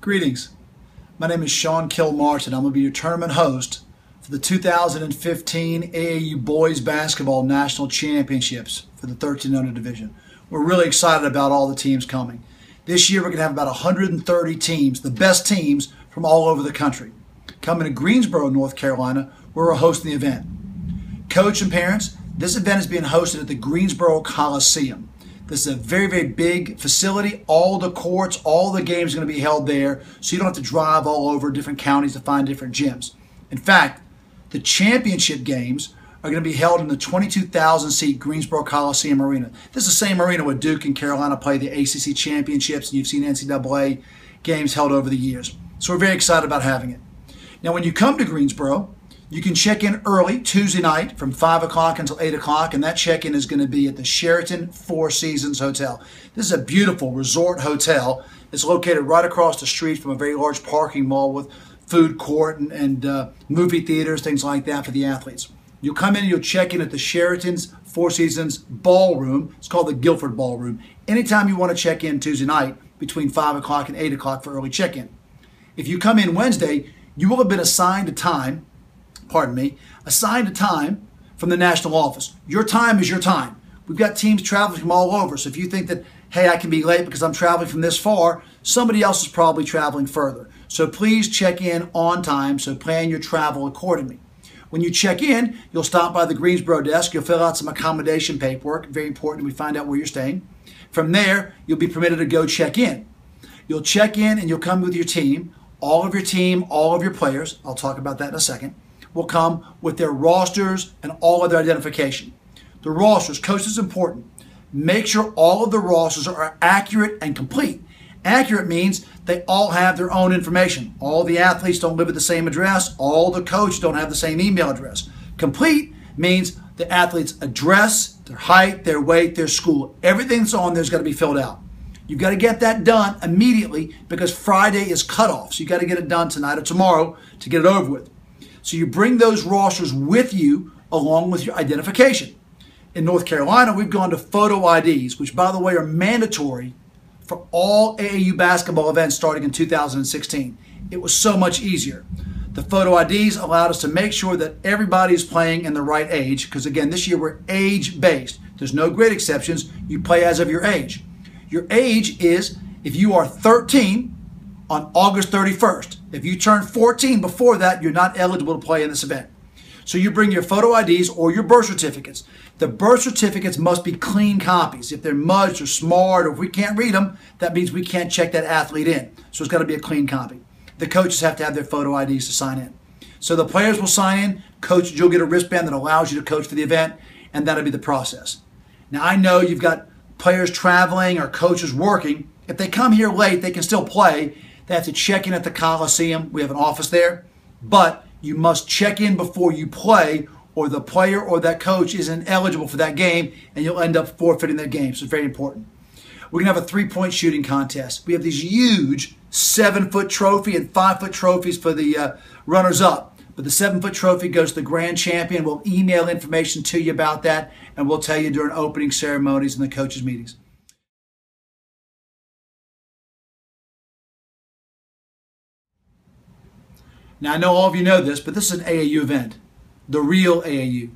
Greetings. My name is Sean Kilmartin. I'm going to be your tournament host for the 2015 AAU Boys Basketball National Championships for the 1300 division. We're really excited about all the teams coming. This year we're going to have about 130 teams, the best teams from all over the country, coming to Greensboro, North Carolina, where we're hosting the event. Coach and parents, this event is being hosted at the Greensboro Coliseum. This is a very, very big facility. All the courts, all the games are going to be held there, so you don't have to drive all over different counties to find different gyms. In fact, the championship games are going to be held in the 22,000-seat Greensboro Coliseum Arena. This is the same arena where Duke and Carolina play the ACC championships, and you've seen NCAA games held over the years. So we're very excited about having it. Now, when you come to Greensboro, you can check in early Tuesday night from 5 o'clock until 8 o'clock, and that check-in is going to be at the Sheraton Four Seasons Hotel. This is a beautiful resort hotel. It's located right across the street from a very large parking mall with food court and movie theaters, things like that for the athletes. You'll come in and you'll check in at the Sheraton's Four Seasons Ballroom. It's called the Guilford Ballroom. Anytime you want to check in Tuesday night between 5 o'clock and 8 o'clock for early check-in. If you come in Wednesday, you will have been assigned a time from the national office. Your time is your time. We've got teams traveling from all over, so if you think that, hey, I can be late because I'm traveling from this far, somebody else is probably traveling further. So please check in on time, so plan your travel accordingly. When you check in, you'll stop by the Greensboro desk, you'll fill out some accommodation paperwork, very important we find out where you're staying. From there, you'll be permitted to go check in. You'll check in and you'll come with your team, all of your players, I'll talk about that in a second, will come with their rosters and all of their identification. The rosters, coach, is important. Make sure all of the rosters are accurate and complete. Accurate means they all have their own information. All the athletes don't live at the same address. All the coaches don't have the same email address. Complete means the athlete's address, their height, their weight, their school. Everything that's on there's got to be filled out. You've got to get that done immediately because Friday is cutoff. So you've got to get it done tonight or tomorrow to get it over with. So you bring those rosters with you along with your identification. In North Carolina, we've gone to photo IDs, which, by the way, are mandatory for all AAU basketball events starting in 2016. It was so much easier. The photo IDs allowed us to make sure that everybody is playing in the right age, because, again, this year we're age-based. There's no grade exceptions. You play as of your age. Your age is, if you are 13, on August 31st. If you turn 14 before that, you're not eligible to play in this event. So you bring your photo IDs or your birth certificates. The birth certificates must be clean copies. If they're smudged or smarred, or if we can't read them, that means we can't check that athlete in. So it's got to be a clean copy. The coaches have to have their photo IDs to sign in. So the players will sign in. Coaches, you'll get a wristband that allows you to coach for the event, and that'll be the process. Now, I know you've got players traveling or coaches working. If they come here late, they can still play. They have to check in at the Coliseum. We have an office there. But you must check in before you play, or the player or that coach isn't eligible for that game, and you'll end up forfeiting that game. So it's very important. We're going to have a 3-point shooting contest. We have these huge 7-foot trophy and 5-foot trophies for the runners-up. But the 7-foot trophy goes to the grand champion. We'll email information to you about that, and we'll tell you during opening ceremonies and the coaches' meetings. Now, I know all of you know this, but this is an AAU event, the real AAU.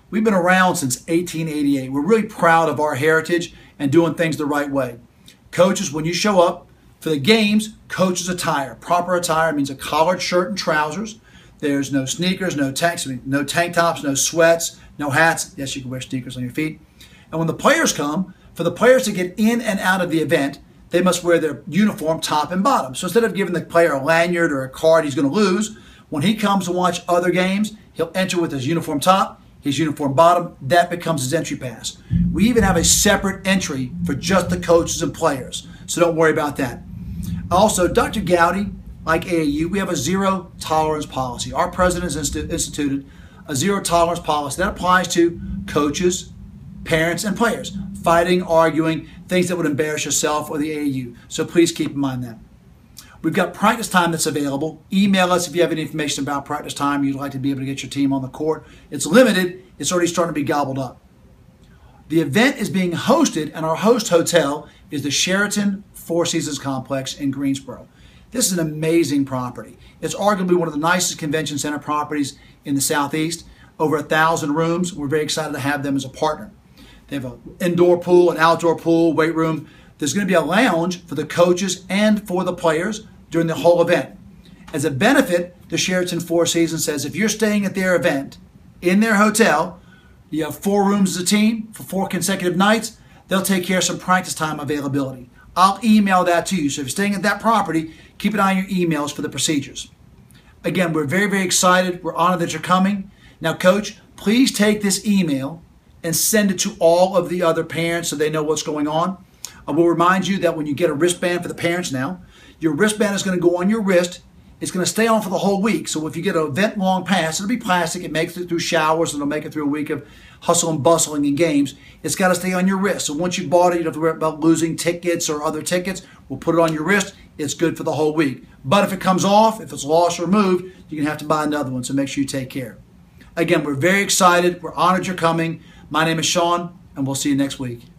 We've been around since 1888. We're really proud of our heritage and doing things the right way. Coaches, when you show up for the games, coaches attire. Proper attire means a collared shirt and trousers. There's no sneakers, no tank tops, no sweats, no hats. Yes, you can wear sneakers on your feet. And when the players come, for the players to get in and out of the event, they must wear their uniform top and bottom. So instead of giving the player a lanyard or a card he's going to lose, when he comes to watch other games, he'll enter with his uniform top, his uniform bottom. That becomes his entry pass. We even have a separate entry for just the coaches and players, so don't worry about that. Also, Dr. Gowdy, like AAU, we have a zero tolerance policy. Our president has instituted a zero tolerance policy that applies to coaches, parents, and players. Fighting, arguing, things that would embarrass yourself or the AAU. So please keep in mind that. We've got practice time that's available. Email us if you have any information about practice time you'd like to be able to get your team on the court. It's limited. It's already starting to be gobbled up. The event is being hosted, and our host hotel is the Sheraton Four Seasons Complex in Greensboro. This is an amazing property. It's arguably one of the nicest convention center properties in the Southeast. Over 1,000 rooms. We're very excited to have them as a partner. They have an indoor pool, an outdoor pool, weight room. There's going to be a lounge for the coaches and for the players during the whole event. As a benefit, the Sheraton Four Seasons says if you're staying at their event in their hotel, you have 4 rooms as a team for 4 consecutive nights, they'll take care of some practice time availability. I'll email that to you. So if you're staying at that property, keep an eye on your emails for the procedures. Again, we're very, very excited. We're honored that you're coming. Now, Coach, please take this email and send it to all of the other parents so they know what's going on. I will remind you that when you get a wristband for the parents now, your wristband is going to go on your wrist. It's going to stay on for the whole week. So if you get an event-long pass, it'll be plastic. It makes it through showers, and it'll make it through a week of hustle and bustling in games. It's got to stay on your wrist. So once you bought it, you don't have to worry about losing tickets or other tickets. We'll put it on your wrist. It's good for the whole week. But if it comes off, if it's lost or moved, you're going to have to buy another one. So make sure you take care. Again, we're very excited. We're honored you're coming. My name is Sean, and we'll see you next week.